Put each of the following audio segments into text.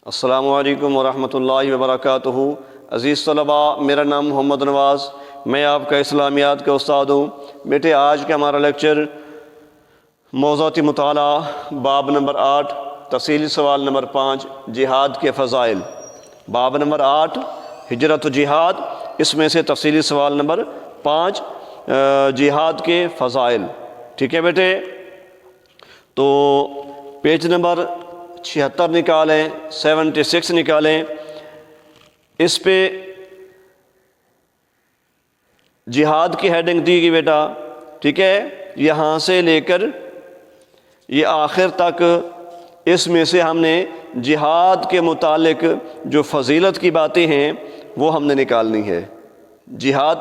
السلام علیکم ورحمۃ اللہ وبرکاتہ۔ عزیز طلباء، میرا نام محمد نواز، میں آپ کا اسلامیات کا استاد ہوں۔ بیٹے، آج کا ہمارا لیکچر موضوعاتی مطالعہ باب نمبر 8 تفصیلی سوال نمبر 5 جہاد کے فضائل۔ باب نمبر 8 ہجرت و جہاد، اس میں سے تفصیلی سوال نمبر 5 جہاد کے فضائل۔ ٹھیک ہے بیٹے، تو پیج نمبر 76 نکالیں، 76 نکالیں۔ اس پہ جہاد کی ہیڈنگ دی گئی بیٹا، ٹھیک ہے، یہاں سے لے کر یہ آخر تک اس میں سے ہم نے جہاد کے متعلق جو فضیلت کی باتیں ہیں وہ ہم نے نکالنی ہے۔ جہاد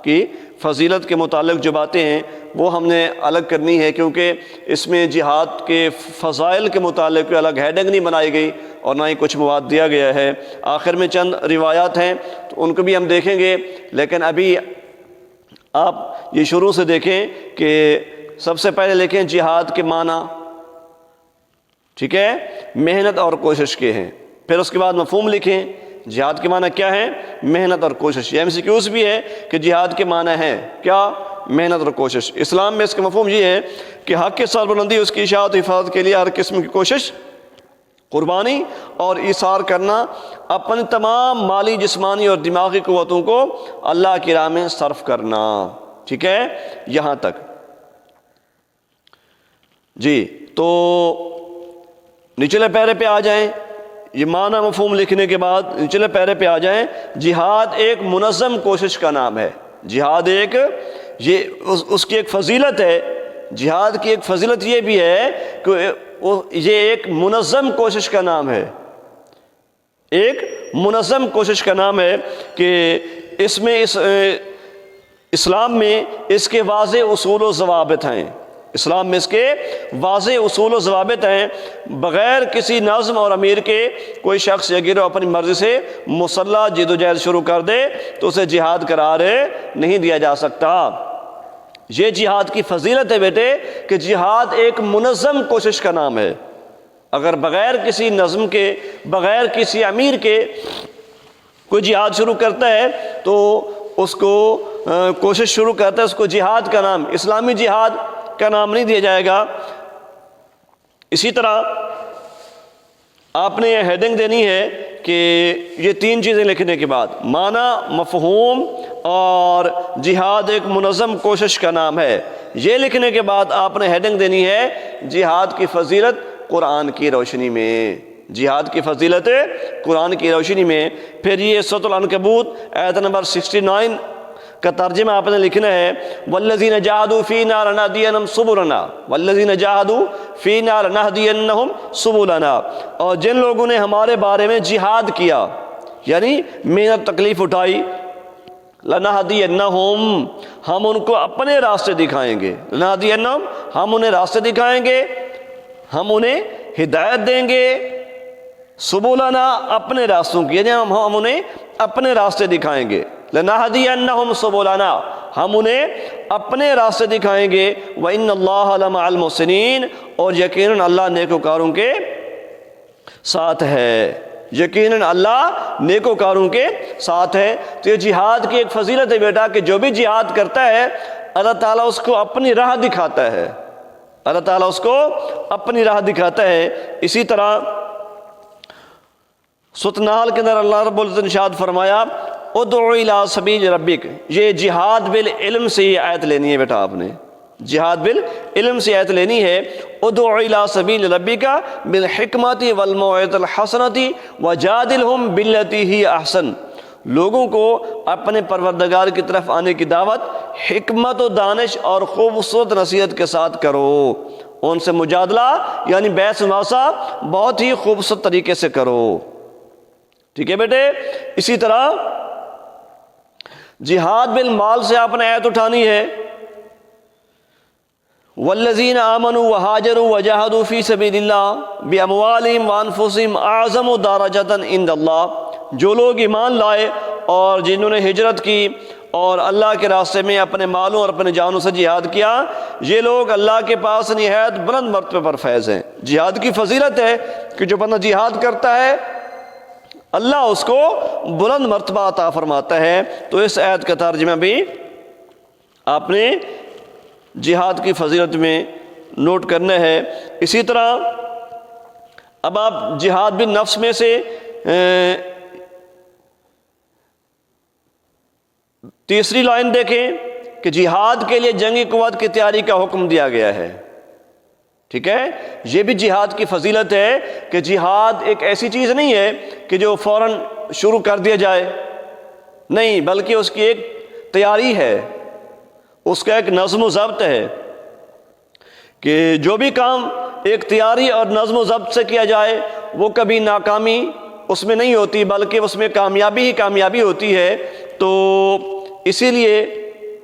کی فضیلت کے متعلق جو باتیں ہیں وہ ہم نے الگ کرنی ہے، کیونکہ اس میں جہاد کے فضائل کے متعلق الگ ہیڈنگ نہیں بنائی گئی اور نہ ہی کچھ مواد دیا گیا ہے۔ آخر میں چند روایات ہیں تو ان کو بھی ہم دیکھیں گے، لیکن ابھی آپ یہ شروع سے دیکھیں کہ سب سے پہلے لکھیں جہاد کے معنی، ٹھیک ہے، محنت اور کوشش کے ہیں۔ پھر اس کے بعد مفہوم لکھیں، جہاد کے معنی کیا ہے؟ محنت اور کوشش۔ یہ MCQs بھی ہے کہ جہاد کے معنی ہے کیا؟ محنت اور کوشش۔ اسلام میں اس کا مفہوم یہ ہے کہ حق کے سربلندی، اس کی اشاعت و حفاظت کے لیے ہر قسم کی کوشش، قربانی اور ایثار کرنا، اپنی تمام مالی، جسمانی اور دماغی قوتوں کو اللہ کی راہ میں صرف کرنا۔ ٹھیک ہے، یہاں تک جی۔ تو نچلے پیرے پہ آ جائیں، یہ معنی مفہوم لکھنے کے بعد نچلے پیرے پہ آ جائیں۔ جہاد ایک منظم کوشش کا نام ہے۔ جہاد ایک اس کی ایک فضیلت ہے، جہاد کی ایک فضیلت یہ بھی ہے کہ یہ ایک منظم کوشش کا نام ہے، ایک منظم کوشش کا نام ہے کہ اس میں اسلام میں اس کے واضح اصول و ضوابط ہیں۔ اسلام میں اس کے واضح اصول و ضوابط ہیں۔ بغیر کسی نظم اور امیر کے کوئی شخص یا گروہ اپنی مرضی سے مسلح جد و جہد شروع کر دے تو اسے جہاد قرار نہیں دیا جا سکتا۔ یہ جہاد کی فضیلت ہے بیٹے کہ جہاد ایک منظم کوشش کا نام ہے۔ اگر بغیر کسی نظم کے، بغیر کسی امیر کے کوئی جہاد شروع کرتا ہے تو اس کو کوشش شروع کرتا ہے، اس کو جہاد کا نام، اسلامی جہاد کا نام نہیں دیا جائے گا۔ اسی طرح آپ نے یہ ہیڈنگ دینی ہے کہ یہ 3 چیزیں لکھنے کے بعد معنی، مفہوم اور جہاد ایک منظم کوشش کا نام ہے، یہ لکھنے کے بعد آپ نے ہیڈنگ دینی ہے جہاد کی فضیلت قرآن کی روشنی میں۔ جہاد کی فضیلت قرآن کی روشنی میں۔ پھر یہ سورۃ العنکبوت آیت نمبر 69 کا ترجمہ آپ نے لکھنا ہے، والذین جاہدوا فینا لنہدینہم سبلنا، والذین جاہدوا فینا لنہدینہم سبلنا، اور جن لوگوں نے ہمارے بارے میں جہاد کیا، یعنی محنت تکلیف اٹھائی، لنہدینہم، ہم ان کو اپنے راستے دکھائیں گے، لنہدینہم، ہم انہیں راستے دکھائیں گے، ہم انہیں ہدایت دیں گے، سبلنا، اپنے راستوں کی، یعنی ہم انہیں اپنے راستے دکھائیں گے، لنہدینہم سبلنا، ہم انہیں اپنے راستے دکھائیں گے، وَإِنَّ اللَّهَ لَمَعَ الْمُحْسِنِينَ، اور یقیناً اللہ نیکوکاروں کے ساتھ ہے، یقیناً اللہ نیکوکاروں کے ساتھ ہے۔ تو یہ جہاد کی ایک فضیلت ہے بیٹا کہ جو بھی جہاد کرتا ہے اللہ تعالیٰ اس کو اپنی راہ دکھاتا ہے، اللہ تعالیٰ اس کو اپنی راہ دکھاتا ہے۔ اسی طرح سورۃ النحل کے اندر اللہ رب العزت نے ارشاد فرمایا، ادعو الی سبیل ربک، یہ جہاد بالعلم سے یہ آیت لینی ہے بیٹا، آپ نے جہاد بالعلم سے آیت لینی ہے۔ ادعو الی سبیل ربک بالحکمۃ والموعظۃ الحسنۃ وجادلہم باللتی ہی احسن، لوگوں کو اپنے پروردگار کی طرف آنے کی دعوت حکمت و دانش اور خوبصورت نصیحت کے ساتھ کرو، ان سے مجادلہ یعنی بحث مباحثہ بہت ہی خوبصورت طریقے سے کرو۔ ٹھیک ہے بیٹے، اسی طرح جہاد بالمال سے آپ نے آیت اٹھانی ہے، والذین آمنوا وہاجروا وجاہدوا فی سبیل اللہ باموالہم وانفسہم اعظم درجۃ عند اللہ، جو لوگ ایمان لائے اور جنہوں نے ہجرت کی اور اللہ کے راستے میں اپنے مالوں اور اپنے جانوں سے جہاد کیا، یہ لوگ اللہ کے پاس نہایت بلند مرتبے پر فیض ہیں۔ جہاد کی فضیلت ہے کہ جو بندہ جہاد کرتا ہے اللہ اس کو بلند مرتبہ عطا فرماتا ہے۔ تو اس آیت کا ترجمہ بھی آپ نے جہاد کی فضیلت میں نوٹ کرنا ہے۔ اسی طرح اب آپ جہاد بن نفس میں سے تیسری لائن دیکھیں کہ جہاد کے لیے جنگی قوت کی تیاری کا حکم دیا گیا ہے۔ ٹھیک ہے، یہ بھی جہاد کی فضیلت ہے کہ جہاد ایک ایسی چیز نہیں ہے کہ جو فوراً شروع کر دیا جائے، نہیں، بلکہ اس کی ایک تیاری ہے، اس کا ایک نظم و ضبط ہے کہ جو بھی کام ایک تیاری اور نظم و ضبط سے کیا جائے وہ کبھی ناکامی اس میں نہیں ہوتی، بلکہ اس میں کامیابی ہی کامیابی ہوتی ہے۔ تو اسی لیے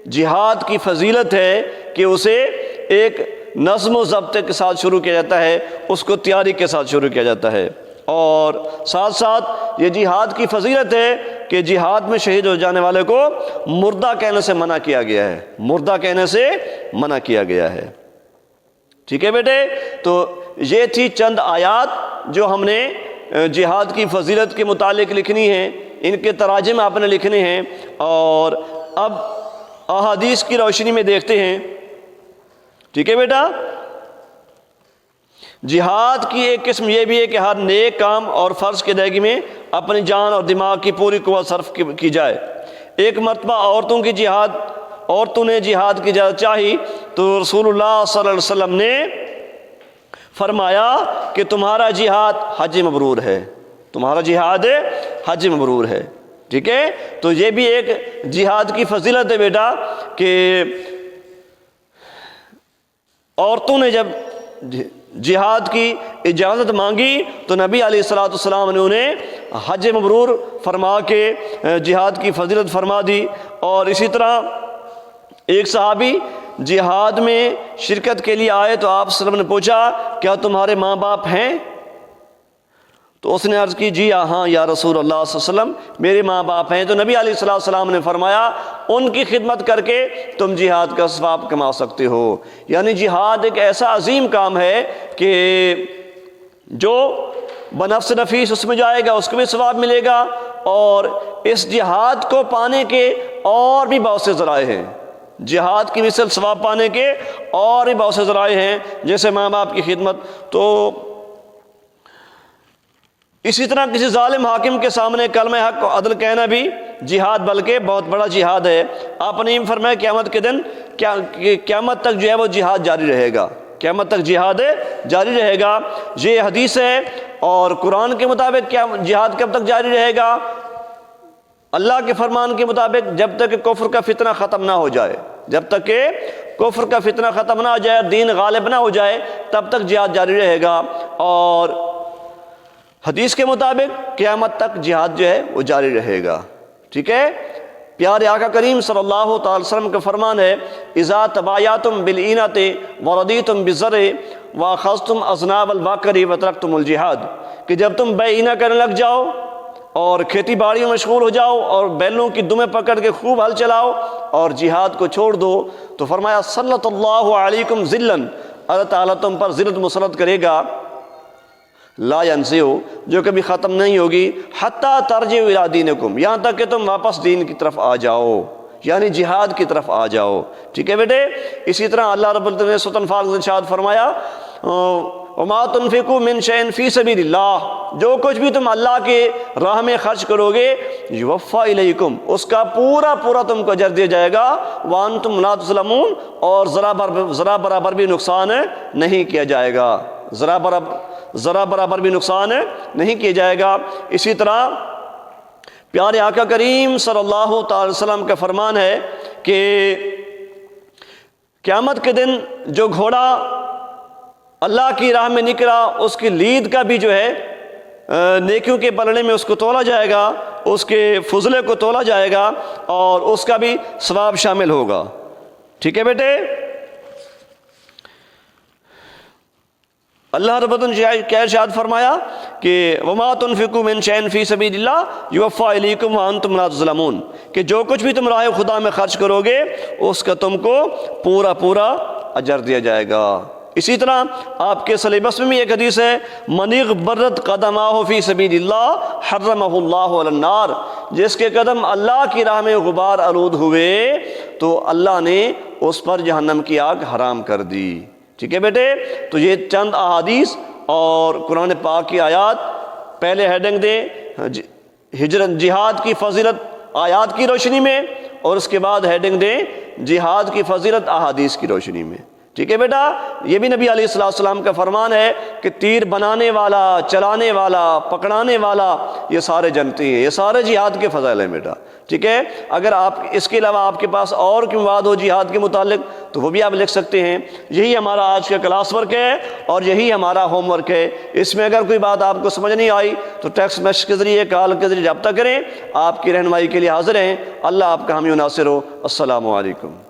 جہاد کی فضیلت ہے کہ اسے ایک نظم و ضبط کے ساتھ شروع کیا جاتا ہے، اس کو تیاری کے ساتھ شروع کیا جاتا ہے۔ اور ساتھ ساتھ یہ جہاد کی فضیلت ہے کہ جہاد میں شہید ہو جانے والے کو مردہ کہنے سے منع کیا گیا ہے، مردہ کہنے سے منع کیا گیا ہے۔ ٹھیک ہے بیٹے، تو یہ تھی چند آیات جو ہم نے جہاد کی فضیلت کے متعلق لکھنی ہیں، ان کے تراجم آپ نے لکھنے ہیں، اور اب احادیث کی روشنی میں دیکھتے ہیں۔ ٹھیک ہے بیٹا، جہاد کی ایک قسم یہ بھی ہے کہ ہر نیک کام اور فرض کی ادائیگی میں اپنی جان اور دماغ کی پوری قوت صرف کی جائے۔ ایک مرتبہ عورتوں نے جہاد کی اجازت چاہی تو رسول اللہ صلی اللہ علیہ وسلم نے فرمایا کہ تمہارا جہاد حج مبرور ہے، تمہارا جہاد حج مبرور ہے۔ ٹھیک ہے، تو یہ بھی ایک جہاد کی فضیلت ہے بیٹا کہ عورتوں نے جب جہاد کی اجازت مانگی تو نبی علیہ الصلوۃ والسلام نے انہیں حج مبرور فرما کے جہاد کی فضیلت فرما دی۔ اور اسی طرح ایک صحابی جہاد میں شرکت کے لیے آئے تو آپ صلی اللہ علیہ وسلم نے پوچھا کیا تمہارے ماں باپ ہیں؟ تو اس نے عرض کی جی ہاں یا رسول اللہ صلی اللہ علیہ وسلم، میرے ماں باپ ہیں۔ تو نبی علیہ الصلوۃ والسلام نے فرمایا ان کی خدمت کر کے تم جہاد کا ثواب کما سکتے ہو۔ یعنی جہاد ایک ایسا عظیم کام ہے کہ جو بنفس نفیس اس میں جائے گا اس کو بھی ثواب ملے گا، اور اس جہاد کو پانے کے اور بھی بہت سے ذرائع ہیں، جہاد کی مثل ثواب پانے کے اور بھی بہت سے ذرائع ہیں، جیسے ماں باپ کی خدمت۔ تو اسی طرح کسی ظالم حاکم کے سامنے کلمہ حق و عدل کہنا بھی جہاد، بلکہ بہت بڑا جہاد ہے۔ آپ نے فرمایا قیامت کے دن قیامت تک جو ہے وہ جہاد جاری رہے گا، قیامت تک جہاد جاری رہے گا، یہ حدیث ہے۔ اور قرآن کے مطابق کیا جہاد کب تک جاری رہے گا؟ اللہ کے فرمان کے مطابق جب تک کہ کفر کا فتنہ ختم نہ ہو جائے، جب تک کہ کفر کا فتنہ ختم نہ ہو جائے، دین غالب نہ ہو جائے، تب تک جہاد جاری رہے گا۔ اور حدیث کے مطابق قیامت تک جہاد جو ہے وہ جاری رہے گا۔ ٹھیک ہے، پیارے آقا کریم صلی اللہ تعالی وسلم کا فرمان ہے اذا تبایعتم بالعینۃ ورضیتم بالزرع واخذتم اذناب البقر وترکتم الجہاد، کہ جب تم بیعینہ کرنے لگ جاؤ اور کھیتی باڑیوں میں مشغول ہو جاؤ اور بیلوں کی دمیں پکڑ کے خوب ہل چلاؤ اور جہاد کو چھوڑ دو، تو فرمایا سلط اللہ علیکم ذلا، اللہ تعالیٰ تم پر ذلت مسلط کرے گا، لا ینزعو، جو کبھی ختم نہیں ہوگی، حتی ترجعوا الی دینکم، یہاں تک کہ تم واپس دین کی طرف آ جاؤ، یعنی جہاد کی طرف آ جاؤ۔ ٹھیک ہے بیٹے، اسی طرح اللہ رب العزت نے سورۃ انفال میں ارشاد فرمایا وما تنفقوا من شیء فی سبیل اللہ، جو کچھ بھی تم اللہ کے راہ میں خرچ کرو گے یوفی الیکم، اس کا پورا پورا تم کو اجر دیا جائے گا، وانتم لا تظلمون، اور ذرا برابر بھی نقصان نہیں کیا جائے گا، ذرا برابر بھی نقصان نہیں کیا جائے گا۔ اسی طرح پیارے آقا کریم صلی اللہ تعالی وسلم کا فرمان ہے کہ قیامت کے دن جو گھوڑا اللہ کی راہ میں نکلا اس کی لید کا بھی جو ہے نیکیوں کے پلڑے میں اس کو تولا جائے گا، اس کے فضلے کو تولا جائے گا اور اس کا بھی ثواب شامل ہوگا۔ ٹھیک ہے بیٹے، اللہ رب العزت نے کیا ارشاد فرمایا کہ وما تنفقوا من شیء فی سبیل اللہ یوفی الیکم وانتم لا تظلمون، کہ جو کچھ بھی تم راہ خدا میں خرچ کرو گے اس کا تم کو پورا پورا اجر دیا جائے گا۔ اسی طرح آپ کے سلیبس میں بھی ایک حدیث ہے، من اغبرت قدماہ فی سبیل اللہ حرمہ اللہ علی النار، جس کے قدم اللہ کی راہ میں غبار آلود ہوئے تو اللہ نے اس پر جہنم کی آگ حرام کر دی۔ ٹھیک ہے بیٹے، تو یہ چند احادیث اور قرآن پاک کی آیات، پہلے ہیڈنگ دیں ہجرت جہاد کی فضیلت آیات کی روشنی میں، اور اس کے بعد ہیڈنگ دیں جہاد کی فضیلت احادیث کی روشنی میں۔ ٹھیک ہے بیٹا، یہ بھی نبی علیہ السلام کا فرمان ہے کہ تیر بنانے والا، چلانے والا، پکڑانے والا، یہ سارے جنتی ہیں، یہ سارے جہاد کے فضائل ہیں بیٹا۔ ٹھیک ہے، اگر آپ اس کے علاوہ آپ کے پاس اور کوئی مواد ہو جہاد کے متعلق تو وہ بھی آپ لکھ سکتے ہیں۔ یہی ہمارا آج کا کلاس ورک ہے اور یہی ہمارا ہوم ورک ہے۔ اس میں اگر کوئی بات آپ کو سمجھ نہیں آئی تو ٹیکسٹ میسج کے ذریعے، کال کے ذریعے رابطہ کریں، آپ کی رہنمائی کے لیے حاضر ہیں۔ اللہ آپ کا حامی و ناصر ہو۔ السلام علیکم۔